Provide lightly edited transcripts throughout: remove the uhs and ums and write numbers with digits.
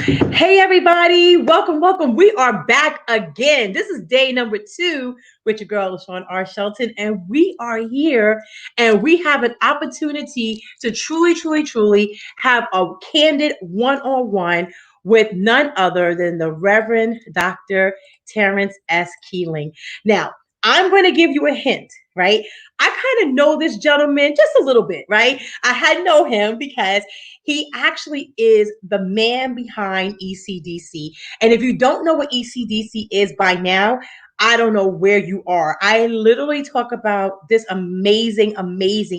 Hey everybody, welcome, welcome. We are back again. This is day number 2 with your girl LaShawn R. Shelton, and we are here and we have an opportunity to truly have a candid one-on-one with none other than the Reverend Dr. Terrence S. Keeling. Now, I'm going to give you a hint, right? I kind of know this gentleman just a little bit, right? I had know him because he actually is the man behind ECDC. And if you don't know what ECDC is by now, I don't know where you are. I literally talk about this amazing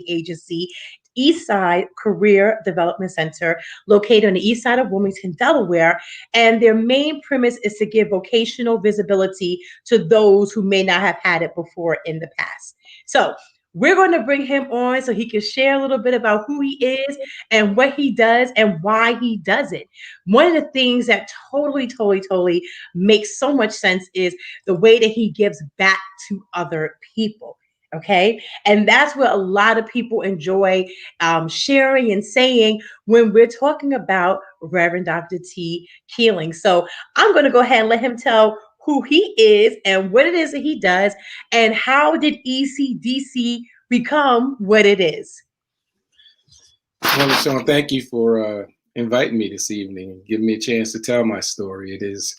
agency, Eastside Career Development Center, located on the east side of Wilmington, Delaware. And their main premise is to give vocational visibility to those who may not have had it before in the past. So we're going to bring him on so he can share a little bit about who he is and what he does and why he does it. One of the things that totally makes so much sense is the way that he gives back to other people. Okay. And that's what a lot of people enjoy sharing and saying when we're talking about Reverend Dr. T. Keeling. So I'm going to go ahead and let him tell who he is and what it is that he does and how did ECDC become what it is. Well, Sean, thank you for inviting me this evening and giving me a chance to tell my story. It is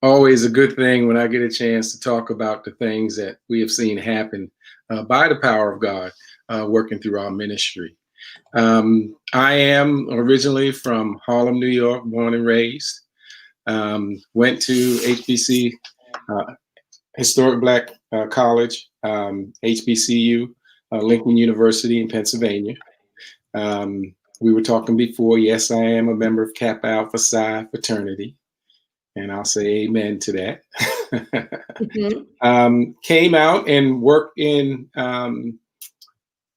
always a good thing when I get a chance to talk about the things that we have seen happen by the power of God working through our ministry. I am originally from Harlem, New York, born and raised. Went to HBC, Historic Black College, HBCU, Lincoln University in Pennsylvania. We were talking before. Yes, I am a member of Kappa Alpha Psi fraternity, and I'll say amen to that. Mm-hmm. Came out and worked in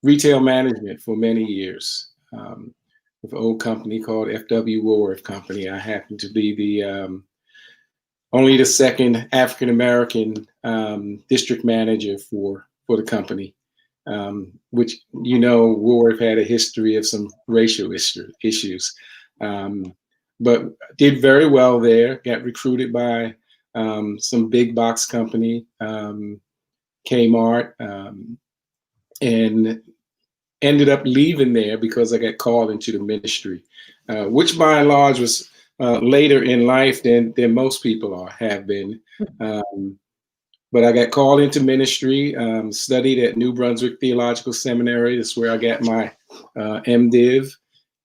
retail management for many years with an old company called FW Woolworth Company. I happened to be the only the second African American district manager for the company. Which, you know, Woolworth had a history of some racial issues, but did very well there. Got recruited by some big box company, Kmart, and ended up leaving there because I got called into the ministry, which by and large was later in life than most people have been. But I got called into ministry, studied at New Brunswick Theological Seminary. That's where I got my MDiv,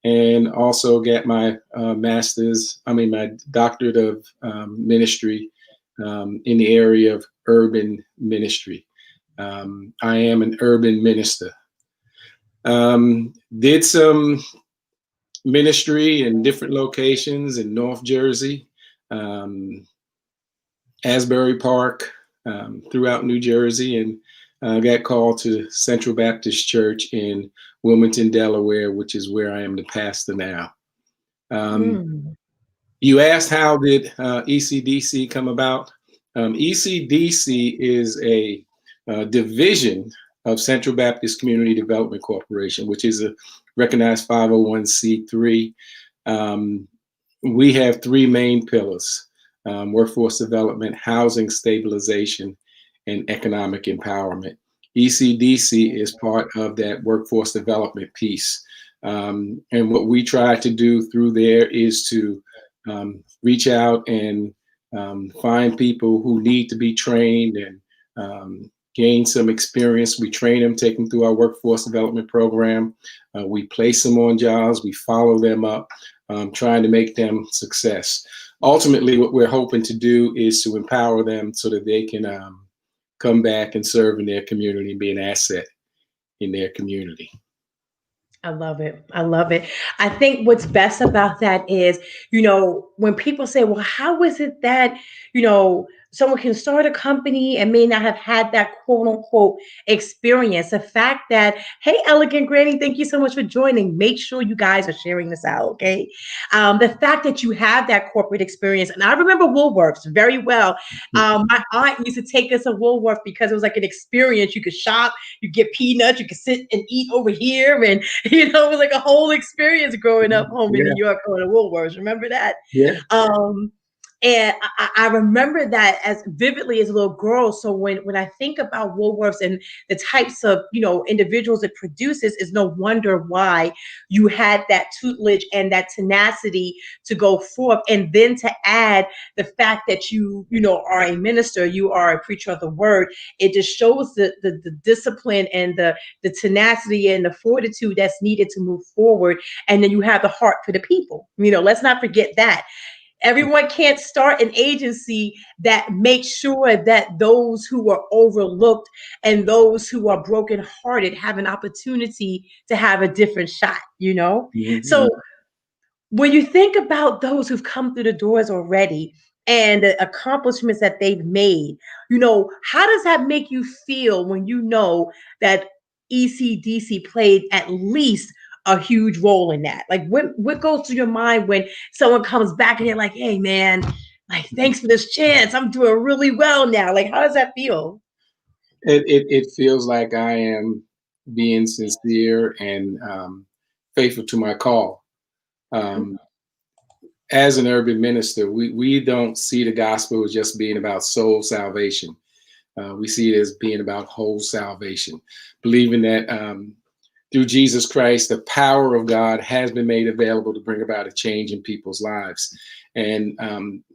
and also got my my doctorate of ministry in the area of urban ministry. I am an urban minister. Did some ministry in different locations in North Jersey, Asbury Park, throughout New Jersey, and got called to Central Baptist Church in Wilmington, Delaware, which is where I am the pastor now. You asked how did ECDC come about? ECDC is a division of Central Baptist Community Development Corporation, which is a recognized 501c3. We have 3 main pillars: workforce development, housing stabilization, and economic empowerment. ECDC is part of that workforce development piece. And what we try to do through there is to reach out and find people who need to be trained and gain some experience. We train them, take them through our workforce development program. We place them on jobs, we follow them up, trying to make them success. Ultimately, what we're hoping to do is to empower them so that they can come back and serve in their community and be an asset in their community. I love it. I love it. I think what's best about that is, when people say, well, how is it that, someone can start a company and may not have had that quote unquote experience. The fact that, hey, Elegant Granny, thank you so much for joining. Make sure you guys are sharing this out, okay? The fact that you have that corporate experience, and I remember Woolworths very well. My aunt used to take us to Woolworth because it was like an experience. You could shop, you get peanuts, you could sit and eat over here, and it was like a whole experience growing up home in Yeah. New York going to Woolworths. Remember that? Yeah. And I remember that as vividly as a little girl. So when I think about Woolworths and the types of individuals it produces, is no wonder why you had that tutelage and that tenacity to go forth, and then to add the fact that you are a minister, you are a preacher of the word. It just shows the discipline and the tenacity and the fortitude that's needed to move forward. And then you have the heart for the people. Let's not forget that. Everyone can't start an agency that makes sure that those who are overlooked and those who are brokenhearted have an opportunity to have a different shot. Mm-hmm. So when you think about those who've come through the doors already and the accomplishments that they've made, how does that make you feel when you know that ECDC played at least a huge role in that? Like, what goes through your mind when someone comes back and they're like, hey, man, like, thanks for this chance. I'm doing really well now. Like, how does that feel? It feels like I am being sincere and faithful to my call. As an urban minister, we don't see the gospel as just being about soul salvation. We see it as being about whole salvation, believing that through Jesus Christ, the power of God has been made available to bring about a change in people's lives. And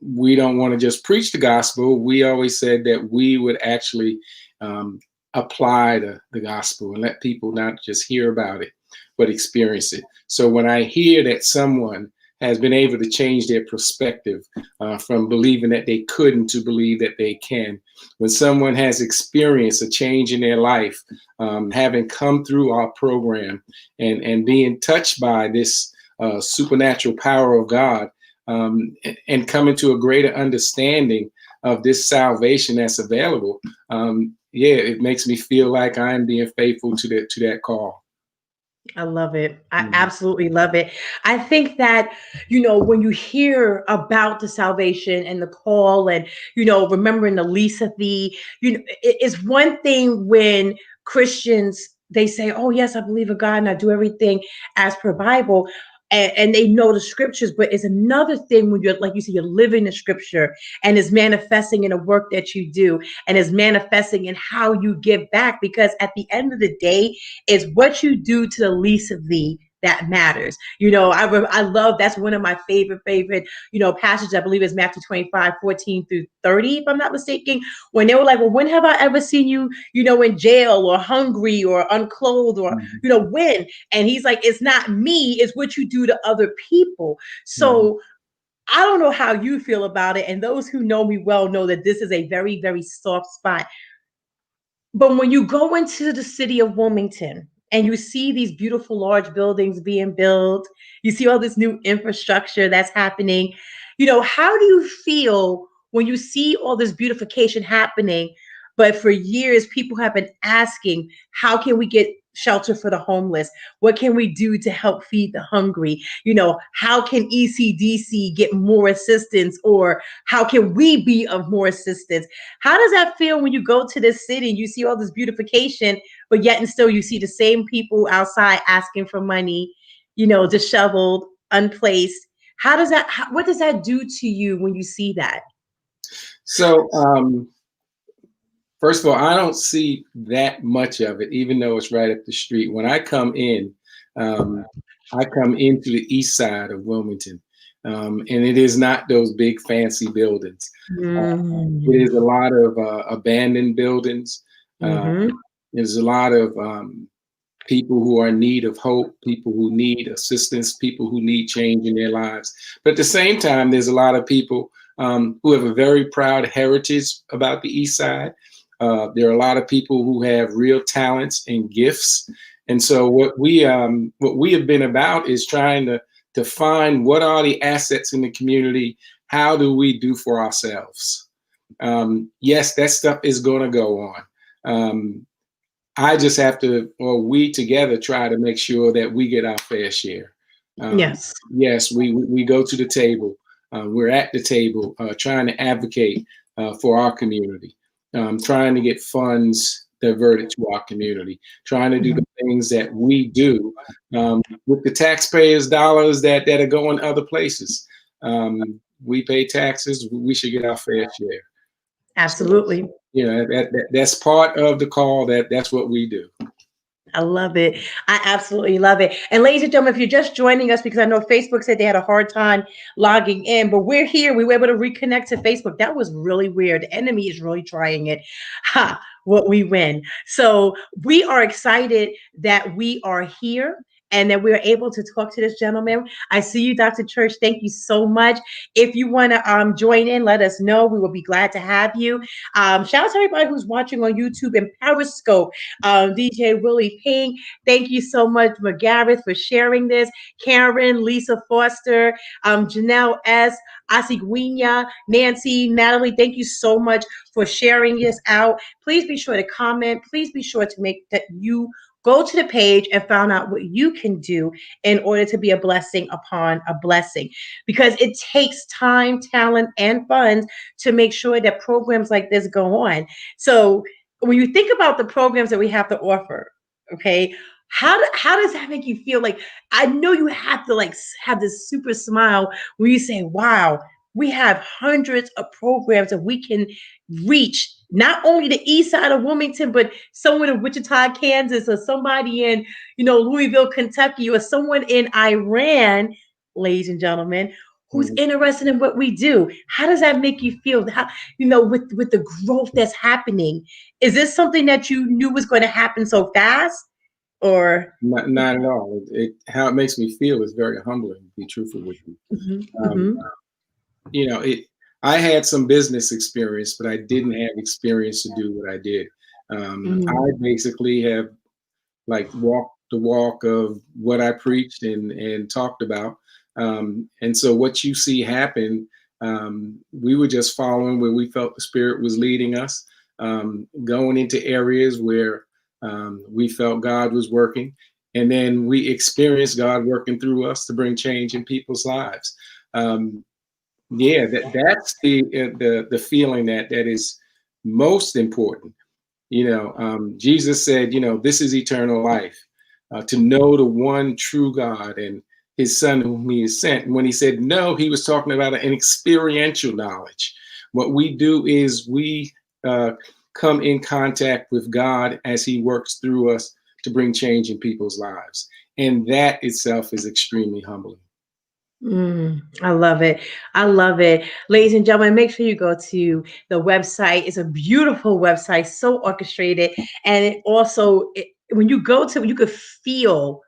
we don't want to just preach the gospel. We always said that we would actually apply the gospel and let people not just hear about it, but experience it. So when I hear that someone has been able to change their perspective from believing that they couldn't to believe that they can, when someone has experienced a change in their life, having come through our program and being touched by this supernatural power of God, and coming to a greater understanding of this salvation that's available, it makes me feel like I'm being faithful to that call. I love it. I absolutely love it. I think that, when you hear about the salvation and the call and, remembering the least of thee, it's one thing when Christians, they say, oh, yes, I believe in God and I do everything as per Bible. And they know the scriptures, but it's another thing when you're, like you said, you're living the scripture and is manifesting in the work that you do and is manifesting in how you give back. Because at the end of the day, it's what you do to the least of thee that matters. I love, that's one of my favorite, passages. I believe is Matthew 25:14-30, if I'm not mistaken, when they were like, well, when have I ever seen you, in jail or hungry or unclothed or, when? And he's like, it's not me, it's what you do to other people. So I don't know how you feel about it. And those who know me well know that this is a very, very soft spot. But when you go into the city of Wilmington and you see these beautiful large buildings being built, you see all this new infrastructure that's happening, how do you feel when you see all this beautification happening? But for years, people have been asking, how can we get shelter for the homeless? What can we do to help feed the hungry? How can ECDC get more assistance, or how can we be of more assistance? How does that feel when you go to this city and you see all this beautification, but yet and still you see the same people outside asking for money, disheveled, unplaced? What does that do to you when you see that? So, first of all, I don't see that much of it, even though it's right up the street. When I come in, I come into the east side of Wilmington, and it is not those big fancy buildings. It is a lot of abandoned buildings. There's a lot of people who are in need of hope, people who need assistance, people who need change in their lives. But at the same time, there's a lot of people who have a very proud heritage about the east side. There are a lot of people who have real talents and gifts. And so what we have been about is trying to find what are the assets in the community. How do we do for ourselves? Yes, that stuff is going to go on. I just have to, or we together, try to make sure that we get our fair share. Yes. Yes, we go to the table. We're at the table trying to advocate for our community, trying to get funds diverted to our community, trying to do the things that we do with the taxpayers' dollars that are going other places. We pay taxes. We should get our fair share. So, Absolutely. that's part of the call. That's what we do. I love it. I absolutely love it. And ladies and gentlemen, if you're just joining us, because I know Facebook said they had a hard time logging in, but we're here. We were able to reconnect to Facebook. That was really weird. The enemy is really trying it. Ha, what we win. So we are excited that we are here and that we're able to talk to this gentleman. I see you, Dr. Church. Thank you so much. If you want to join in, let us know. We will be glad to have you. Shout out to everybody who's watching on YouTube and Periscope. DJ Willie Ping, thank you so much, McGareth, for sharing this. Karen, Lisa Foster, Janelle S., Asigwinya, Nancy, Natalie, thank you so much for sharing this out. Please be sure to comment. Please be sure to make that you go to the page and find out what you can do in order to be a blessing upon a blessing, because it takes time, talent, and funds to make sure that programs like this go on. So when you think about the programs that we have to offer, okay, how does that make you feel? Like, I know you have to like have this super smile when you say, wow, we have hundreds of programs that we can reach not only the east side of Wilmington, but someone in Wichita, Kansas, or somebody in, Louisville, Kentucky, or someone in Iran, ladies and gentlemen, who's interested in what we do. How does that make you feel? How, with the growth that's happening, is this something that you knew was going to happen so fast, or Not at all. How it makes me feel is very humbling, to be truthful with you. I had some business experience, but I didn't have experience to do what I did. I basically have like walked the walk of what I preached and talked about. And so what you see happen, we were just following where we felt the Spirit was leading us, going into areas where we felt God was working. And then we experienced God working through us to bring change in people's lives. That's the feeling that is most important. Jesus said, this is eternal life, to know the one true God and his son whom he has sent. And when he said no, he was talking about an experiential knowledge. What we do is we come in contact with God as he works through us to bring change in people's lives. And that itself is extremely humbling. I love it. I love it. Ladies and gentlemen, make sure you go to the website. It's a beautiful website, so orchestrated. And it also, when you go to, you could feel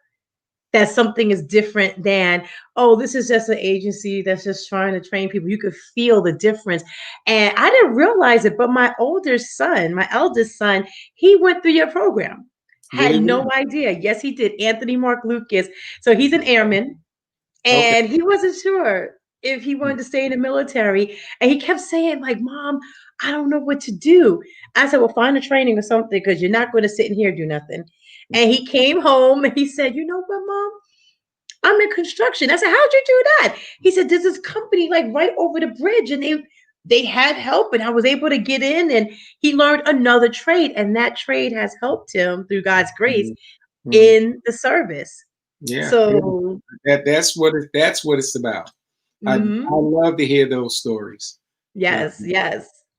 that something is different than, oh, this is just an agency that's just trying to train people. You could feel the difference. And I didn't realize it, but my eldest son, he went through your program. Had no idea. Yes, he did. Anthony Mark Lucas. So he's an airman. And he wasn't sure if he wanted to stay in the military. And he kept saying, like, Mom, I don't know what to do. I said, well, find a training or something, because you're not going to sit in here and do nothing. And he came home and he said, you know what, Mom? I'm in construction. I said, how'd you do that? He said, there's this company like right over the bridge, and they had help, and I was able to get in, and he learned another trade. And that trade has helped him, through God's grace, in the service. Yeah. So that's what it's about. I love to hear those stories. Yes.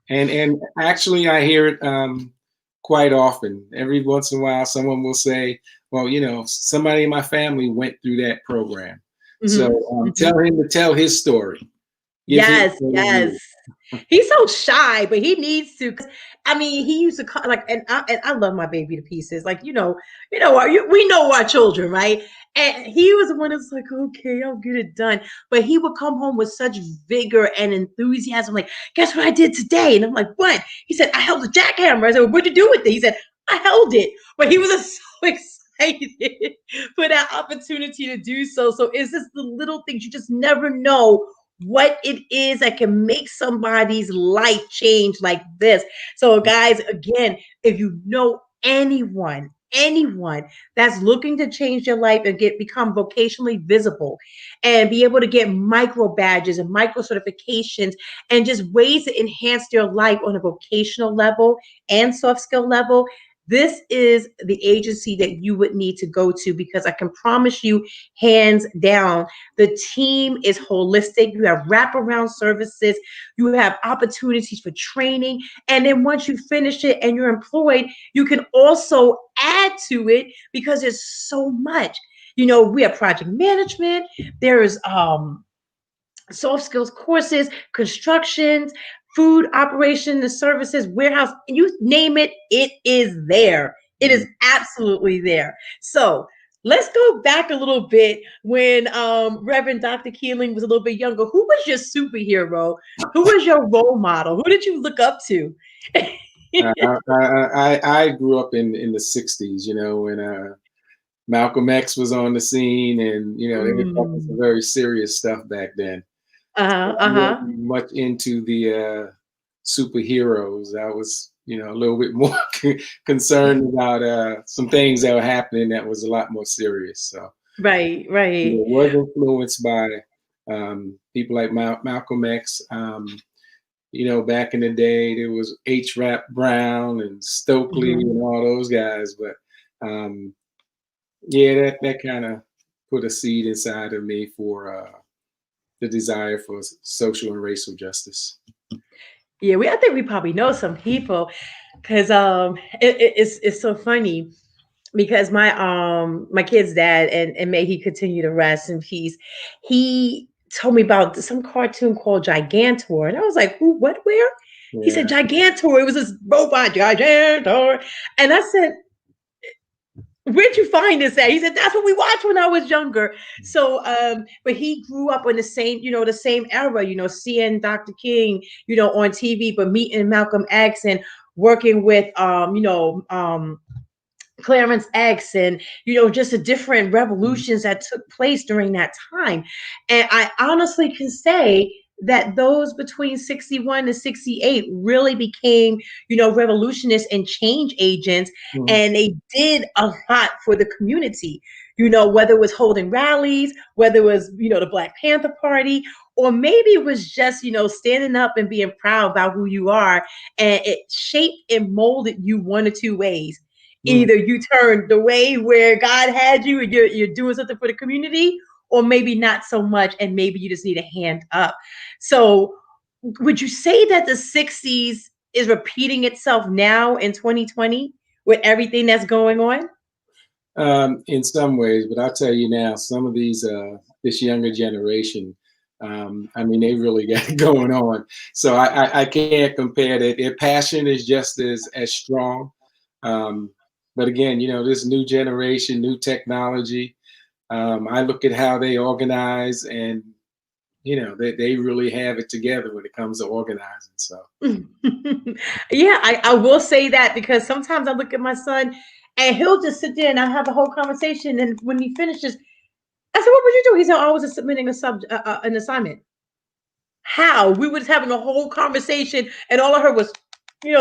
And actually I hear it quite often. Every once in a while someone will say, well, somebody in my family went through that program. So tell him to tell his story. Yes. He's so shy, but he needs to. I mean, he used to and I love my baby to pieces. Like, we know our children, right? And he was the one that's like, okay, I'll get it done. But he would come home with such vigor and enthusiasm. Like, guess what I did today? And I'm like, what? He said, I held a jackhammer. I said, well, what'd you do with it? He said, I held it. But he was so excited for that opportunity to do so. So it's just the little things. You just never know what it is that can make somebody's life change like this. So, guys, again, if you know anyone that's looking to change their life and become vocationally visible and be able to get micro badges and micro certifications and just ways to enhance their life on a vocational level and soft skill level, this is the agency that you would need to go to, because I can promise you, hands down, the team is holistic. You have wraparound services, you have opportunities for training. And then once you finish it and you're employed, you can also add to it because there's so much. We have project management, there's soft skills courses, constructions, food operation, the services, warehouse, you name it, it is there. It is absolutely there. So let's go back a little bit when Reverend Dr. Keeling was a little bit younger. Who was your superhero? Who was your role model? Who did you look up to? I grew up in the '60s, when Malcolm X was on the scene, and they were talking some very serious stuff back then. I wasn't much into the superheroes. I was, a little bit more concerned about some things that were happening that was a lot more serious. So, right. Was influenced by people like Malcolm X. Back in the day, there was H. Rap Brown and Stokely and all those guys. But that kind of put a seed inside of me for the desire for social and racial justice. Yeah, I think we probably know some people, because it's so funny, because my kid's dad, and may he continue to rest in peace, he told me about some cartoon called Gigantor, and I was like, who, what, where? Yeah. He said Gigantor. It was this robot Gigantor, and I said, where'd you find this at? He said, that's what we watched when I was younger. So, but he grew up in the same era, seeing Dr. King, on TV, but meeting Malcolm X and working with, Clarence X, and just the different revolutions that took place during that time. And I honestly can say that those between 61 and 68 really became, revolutionists and change agents, and they did a lot for the community. Whether it was holding rallies, whether it was, the Black Panther Party, or maybe it was just, standing up and being proud about who you are, and it shaped and molded you one or two ways. Either you turn the way where God had you and you're doing something for the community, or maybe not so much, and maybe you just need a hand up. So would you say that the 60s is repeating itself now in 2020 with everything that's going on? In some ways, but I'll tell you now, some of this younger generation, they really got it going on. So I can't compare that. Their passion is just as strong. But again, this new generation, new technology, I look at how they organize, and, they really have it together when it comes to organizing. So, yeah, I will say that, because sometimes I look at my son and he'll just sit there and I have a whole conversation. And when he finishes, I said, what would you do? He said, I was submitting an assignment. How? We were just having a whole conversation and all I heard was,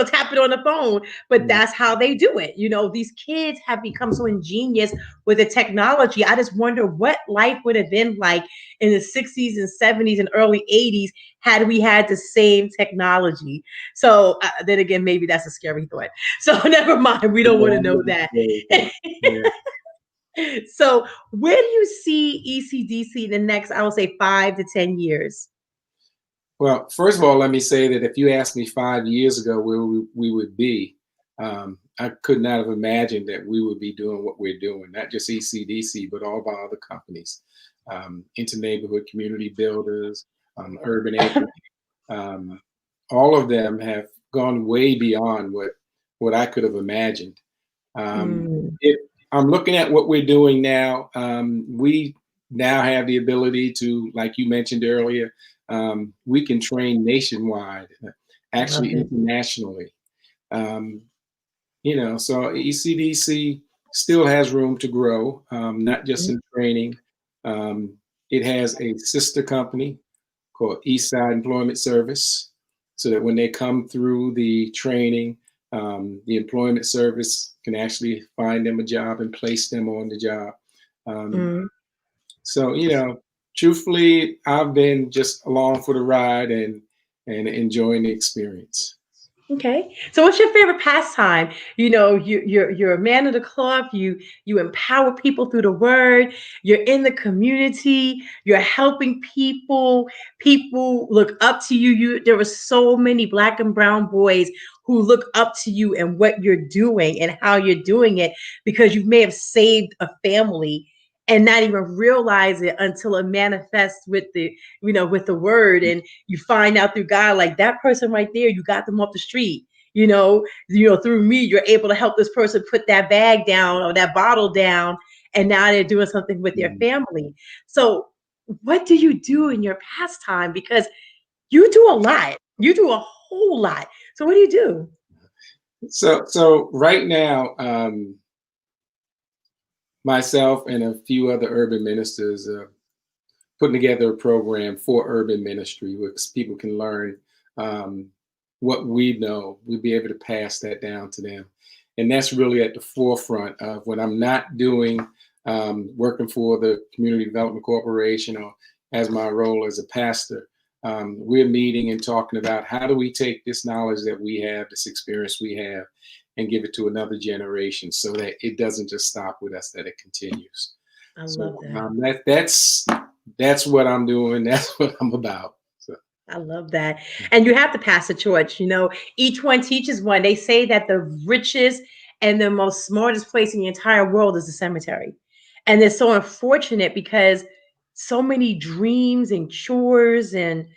tapping on the phone. But that's how they do it. These kids have become so ingenious with the technology. I just wonder what life would have been like in the 60s and 70s and early 80s had we had the same technology. So then again, maybe that's a scary thought. So never mind. We don't want to know that. So where do you see ECDC in the next, I would say, 5 to 10 years? Well, first of all, let me say that if you asked me 5 years ago where we would be, I could not have imagined that we would be doing what we're doing, not just ECDC, but all of our other companies, Inter-Neighborhood Community Builders, Urban Acre. All of them have gone way beyond what I could have imagined. If I'm looking at what we're doing now, we now have the ability to, like you mentioned earlier, we can train nationwide, actually internationally. So ECDC still has room to grow, not just in training. It has a sister company called Eastside Employment Service, so that when they come through the training, the employment service can actually find them a job and place them on the job. Mm. So, truthfully, I've been just along for the ride and enjoying the experience. Okay. So what's your favorite pastime? You're a man of the cloth. You empower people through the word. You're in the community. You're helping people. People look up to you. There were so many black and brown boys who look up to you and what you're doing and how you're doing it because you may have saved a family and not even realize it until it manifests with the word, and you find out through God, like that person right there, you got them off the street. Through me, you're able to help this person put that bag down or that bottle down, and now they're doing something with their family. So, what do you do in your pastime? Because you do a lot. You do a whole lot. So, what do you do? So right now, myself and a few other urban ministers putting together a program for urban ministry where people can learn what we know. We'll be able to pass that down to them. And that's really at the forefront of when I'm not doing working for the Community Development Corporation or as my role as a pastor. We're meeting and talking about how do we take this knowledge that we have, this experience we have, and give it to another generation so that it doesn't just stop with us, that it continues. I love that. That's what I'm doing. That's what I'm about. So. I love that. And you have to pass the torch. Each one teaches one. They say that the richest and the most smartest place in the entire world is the cemetery. And it's so unfortunate because so many dreams and chores and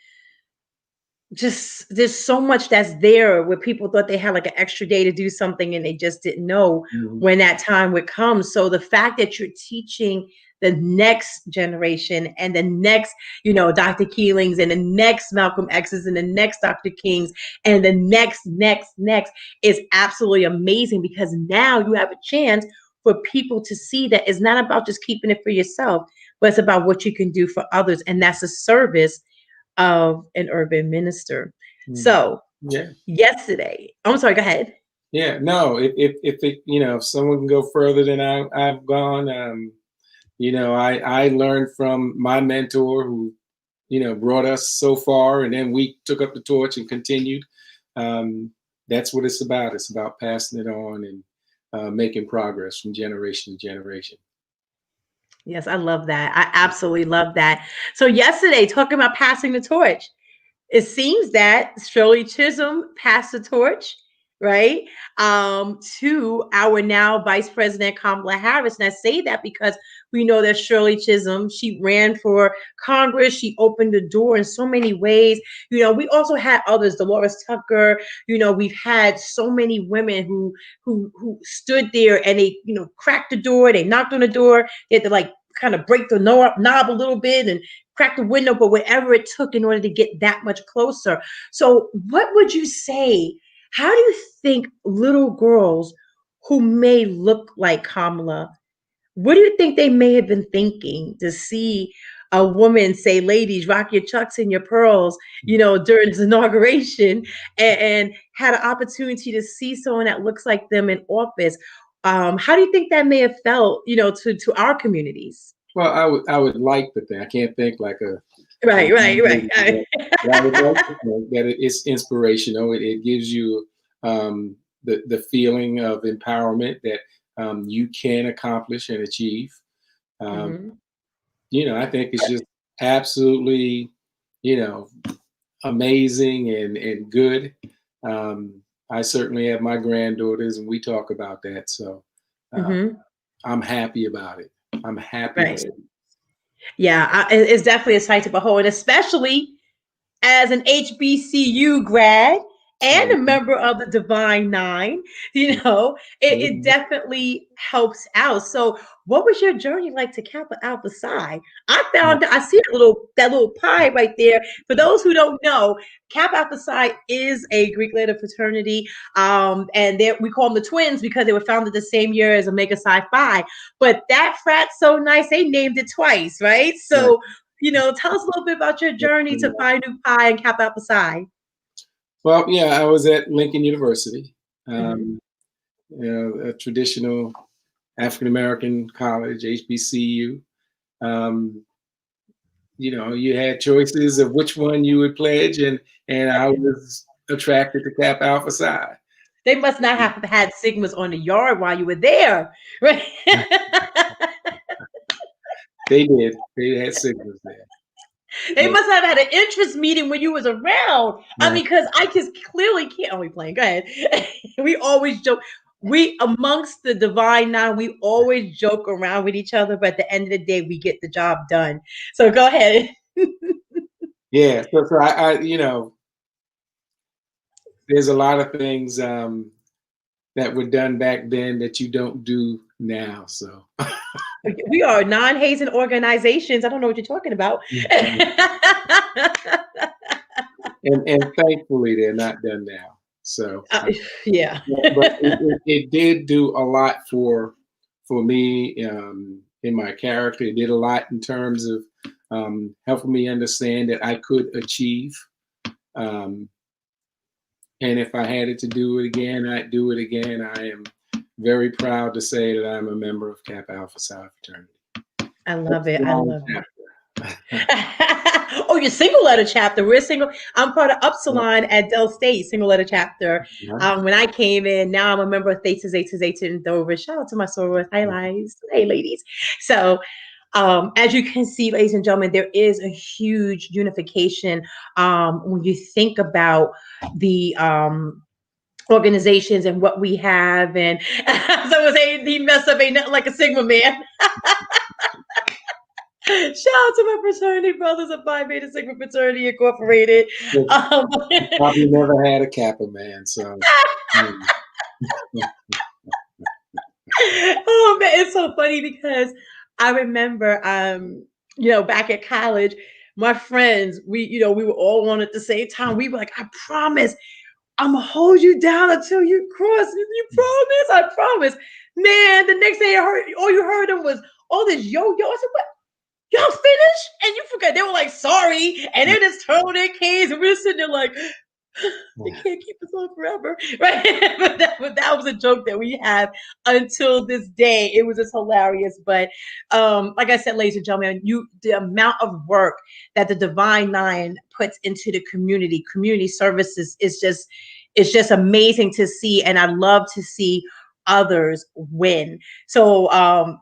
just there's so much that's there where people thought they had like an extra day to do something and they just didn't know when that time would come. So the fact that you're teaching the next generation and the next, Dr. Keelings and the next Malcolm X's and the next Dr. Kings and the next is absolutely amazing, because now you have a chance for people to see that it's not about just keeping it for yourself, but it's about what you can do for others. And that's a service of an urban minister. So yesterday, I'm sorry, go ahead. Yeah, no, if someone can go further than I've gone, I learned from my mentor who, brought us so far, and then we took up the torch and continued. That's what it's about. It's about passing it on and making progress from generation to generation. Yes, I love that. I absolutely love that. So yesterday, talking about passing the torch, it seems that Shirley Chisholm passed the torch, right, to our now Vice President Kamala Harris. And I say that because we know that Shirley Chisholm, she ran for Congress. She opened the door in so many ways. We also had others, Dolores Tucker. We've had so many women who stood there and they, cracked the door. They knocked on the door. They had to like kind of break the knob a little bit and crack the window, but whatever it took in order to get that much closer. So what would you say? How do you think little girls who may look like Kamala, what do you think they may have been thinking to see a woman say, ladies, rock your chucks and your pearls, during the inauguration, and had an opportunity to see someone that looks like them in office? How do you think that may have felt, to our communities? Well, I would like to think. I can't think like a right. But I would like to think that it's inspirational. It gives you the feeling of empowerment that you can accomplish and achieve. I think it's just absolutely, amazing and good. I certainly have my granddaughters, and we talk about that. So I'm happy about it. I'm happy. Right. Yeah, it's definitely a sight to behold, and especially as an HBCU grad and a member of the Divine Nine, it definitely helps out. So what was your journey like to Kappa Alpha Psi? I see that little pie right there. For those who don't know, Kappa Alpha Psi is a Greek letter fraternity. And we call them the twins because they were founded the same year as Omega Psi Phi. But that frat's so nice, they named it twice, right? So tell us a little bit about your journey to find new pie and Kappa Alpha Psi. Well, yeah, I was at Lincoln University, Mhm. a traditional African American college, HBCU. Um, you had choices of which one you would pledge, and I was attracted to Kappa Alpha Psi. They must not have had Sigmas on the yard while you were there, right? They did. They had signals there. They must have had an interest meeting when you was around. I Yeah. mean, because I just clearly can't. Oh, we playing. Go ahead. We always joke. We amongst the Divine Nine, we always joke around with each other, but at the end of the day, we get the job done. So go ahead. Yeah. So there's a lot of things that were done back then that you don't do now. So. We are non-hazing organizations. I don't know what you're talking about. And thankfully they're not done now. So Yeah. but it did do a lot for me in my character. It did a lot in terms of helping me understand that I could achieve. And if I had it to do it again, I'd do it again. I am very proud to say that I'm a member of Kappa Alpha Psi fraternity. I love it. I love it. Chapter. Oh, your single letter chapter. We're single. I'm part of Upsilon at Dell State, single letter chapter. When I came in, now I'm a member of Theta Zeta Zeta in Dover. Shout out to my sorors. Hi, guys. Hey, ladies. So, as you can see, ladies and gentlemen, there is a huge unification when you think about the organizations and what we have. And someone say he messed up, ain't nothing like a Sigma man. Shout out to my fraternity brothers of Phi Beta Sigma Fraternity Incorporated. Probably never had a Kappa man, so. Oh man, it's so funny because I remember, back at college, my friends, we were all on at the same time. We were like, I promise, I'm gonna hold you down until you cross. You promise? I promise. Man, the next day all you heard them was all this yo-yo. I said, what? Y'all finished? And you forgot. They were like, sorry. And they just turned their keys and we're just sitting there like, they can't keep us on forever. Right? but that was a joke that we had until this day. It was just hilarious. But like I said, ladies and gentlemen, the amount of work that the Divine Nine puts into the community services is just amazing to see. And I love to see others win. So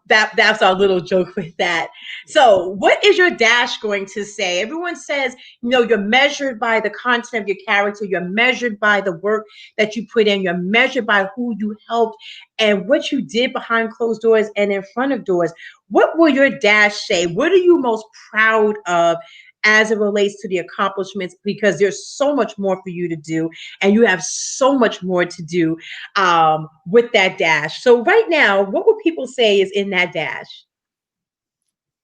that's our little joke with that. So what is your dash going to say? Everyone says, you're measured by the content of your character, you're measured by the work that you put in, you're measured by who you helped and what you did behind closed doors and in front of doors. What will your dash say? What are you most proud of as it relates to the accomplishments? Because there's so much more for you to do and you have so much more to do with that dash. So right now, what would people say is in that dash?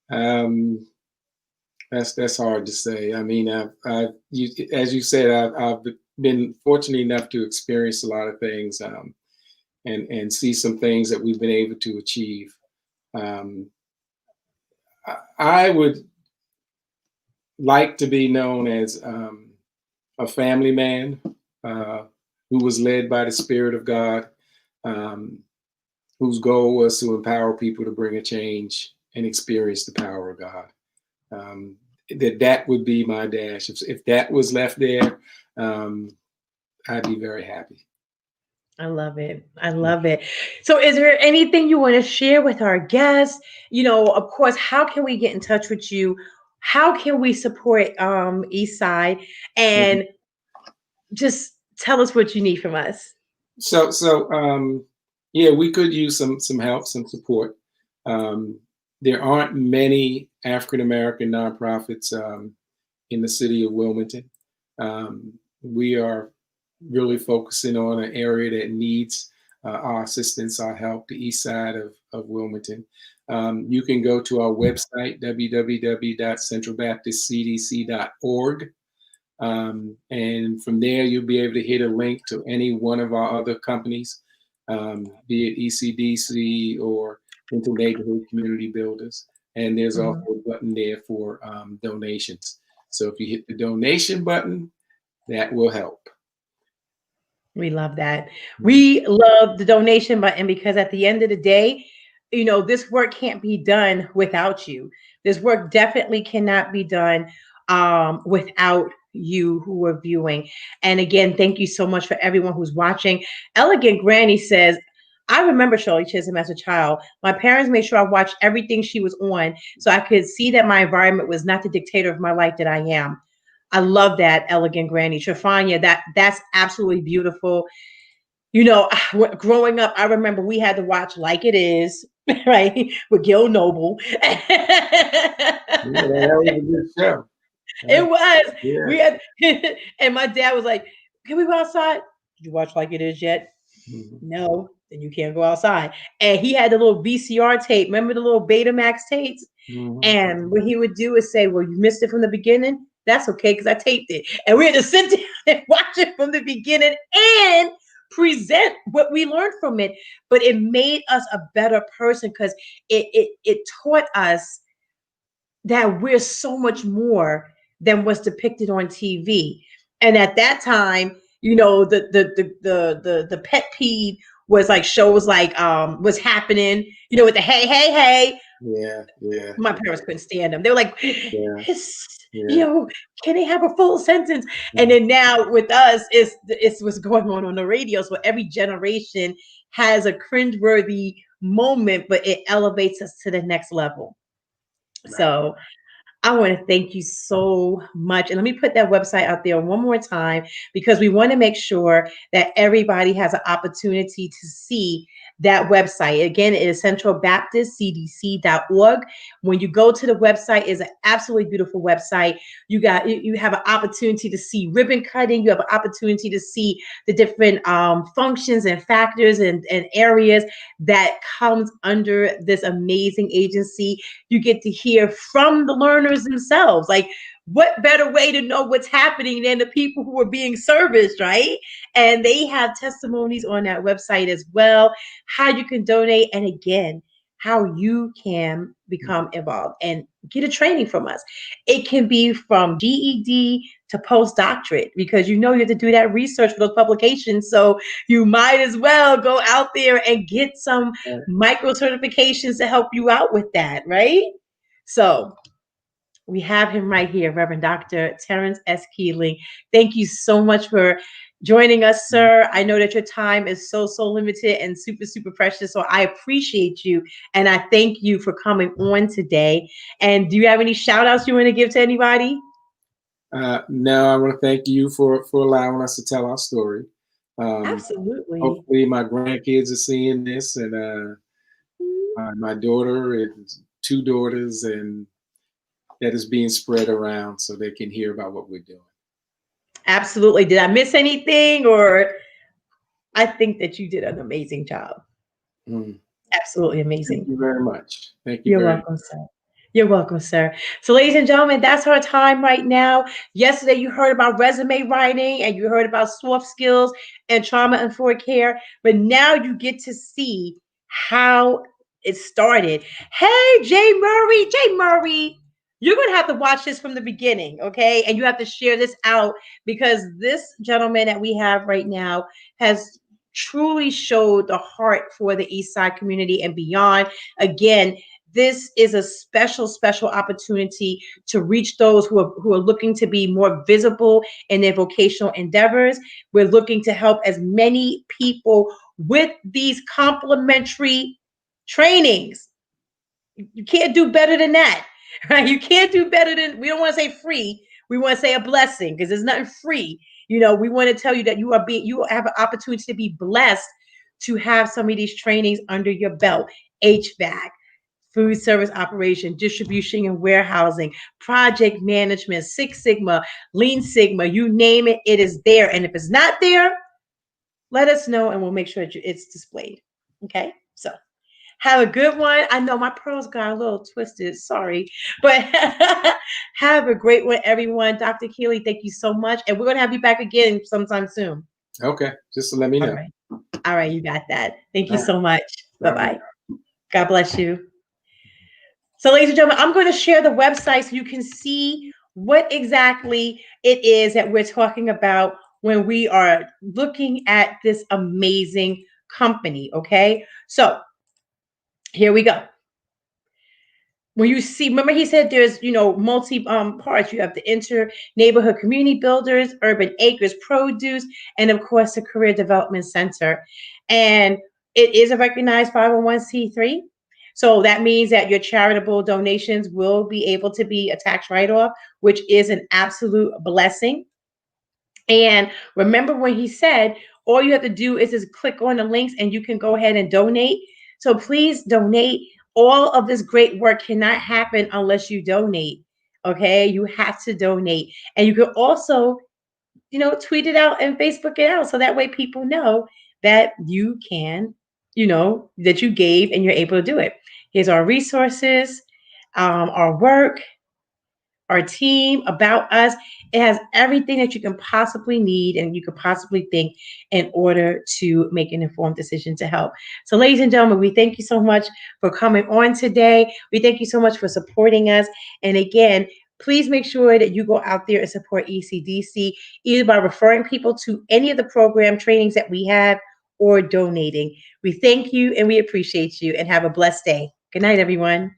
That's hard to say. I mean, as you said, I've been fortunate enough to experience a lot of things and see some things that we've been able to achieve. I would like to be known as a family man who was led by the Spirit of God, whose goal was to empower people to bring a change and experience the power of God. That would be my dash. If that was left there, I'd be very happy. I love it. I love it. So is there anything you want to share with our guests? Of course, how can we get in touch with you? How can we support Eastside? And just tell us what you need from us. So yeah, we could use some help, some support. There aren't many African American nonprofits in the city of Wilmington. We are really focusing on an area that needs our assistance, our help, the east side of Wilmington. You can go to our website, www.centralbaptistcdc.org. And from there, you'll be able to hit a link to any one of our other companies, be it ECDC or Into Neighborhood Community Builders. and there's also Mhm. a button there for donations. So if you hit the donation button, that will help. We love that. Mm. We love the donation button because at the end of the day, this work can't be done without you. This work definitely cannot be done without you who are viewing. And again, thank you so much for everyone who's watching. Elegant Granny says, I remember Shirley Chisholm as a child. My parents made sure I watched everything she was on so I could see that my environment was not the dictator of my life that I am. I love that, Elegant Granny. Trafania, that's absolutely beautiful. Growing up, I remember we had to watch Like It Is, right, with Gil Noble. Yeah, that was a good show. It Right? was. Yeah. We had, and my dad was like, "Can we go outside? Did you watch Like It Is yet? Mhm. No, then you can't go outside." And he had the little VCR tape. Remember the little Betamax tapes? Mhm. And what he would do is say, "Well, you missed it from the beginning. That's okay because I taped it." And we had to sit down and watch it from the beginning and present what we learned from it. But it made us a better person because it taught us that we're so much more than what's depicted on TV. And at that time, the pet peeve was like shows like what's happening, with the hey. Yeah, yeah, My parents couldn't stand them. They were like, yeah, it's, yeah. can they have a full sentence? And Mhm. then now with us, it's what's going on the radio. So every generation has a cringeworthy moment, but it elevates us to the next level. Right. So I want to thank you so much. And let me put that website out there one more time because we want to make sure that everybody has an opportunity to see that website. Again, it is centralbaptistcdc.org. When you go to the website, it's an absolutely beautiful website. You have an opportunity to see ribbon cutting. You have an opportunity to see the different functions and factors and areas that comes under this amazing agency. You get to hear from the learners themselves. Like, what better way to know what's happening than the people who are being serviced, right? And they have testimonies on that website as well, how you can donate, and again, how you can become involved and get a training from us. It can be from GED to postdoctorate because you have to do that research for those publications. So you might as well go out there and get some Right. micro certifications to help you out with that, right? So we have him right here, Reverend Dr. Terrence S. Keeling. Thank you so much for joining us, sir. I know that your time is so limited and super, super precious. So I appreciate you and I thank you for coming on today. And do you have any shout outs you want to give to anybody? No, I want to thank you for allowing us to tell our story. Absolutely. Hopefully, my grandkids are seeing this, and my daughter and two daughters, and that is being spread around so they can hear about what we're doing. Absolutely. Did I miss anything? Or I think that you did an amazing job. Mm. Absolutely Thank amazing. you very much. Thank you You're very much. welcome, sir. You're welcome, sir. So, ladies and gentlemen, that's our time right now. Yesterday, you heard about resume writing and you heard about soft skills and trauma-informed care, but now you get to see how it started. Hey, Jay Murray, you're going to have to watch this from the beginning, okay? And you have to share this out because this gentleman that we have right now has truly showed the heart for the Eastside community and beyond. Again, this is a special opportunity to reach those who are looking to be more visible in their vocational endeavors. We're looking to help as many people with these complimentary trainings. You can't do better than that, right? You can't do better than, we don't want to say free. We want to say a blessing because there's nothing free. We want to tell you that you have an opportunity to be blessed to have some of these trainings under your belt. HVAC, food service operation, distribution and warehousing, project management, Six Sigma, Lean Sigma, you name it, it is there. And if it's not there, let us know and we'll make sure that it's displayed. Okay, so have a good one. I know my pearls got a little twisted, sorry, but have a great one, everyone. Dr. Keeley, thank you so much. And we're going to have you back again sometime soon. Okay, just let me All know. right. All right, you got that. Thank you All right. so much. Bye-bye. Bye-bye. God bless you. So, ladies and gentlemen, I'm going to share the website so you can see what exactly it is that we're talking about when we are looking at this amazing company. Okay. So, here we go. When you see, remember he said there's, multi parts. You have the inter neighborhood community builders, urban acres produce, and of course the career development center. And it is a recognized 501c3. So that means that your charitable donations will be able to be a tax write-off, which is an absolute blessing. And remember when he said all you have to do is just click on the links and you can go ahead and donate. So please donate. All of this great work cannot happen unless you donate. Okay, you have to donate. And you can also, tweet it out and Facebook it out so that way people know that you can, that you gave and you're able to do it. Here's our resources, our work, our team, about us. It has everything that you can possibly need and you could possibly think in order to make an informed decision to help. So, ladies and gentlemen, we thank you so much for coming on today. We thank you so much for supporting us. And again, please make sure that you go out there and support ECDC, either by referring people to any of the program trainings that we have or donating. We thank you and we appreciate you and have a blessed day. Good night, everyone.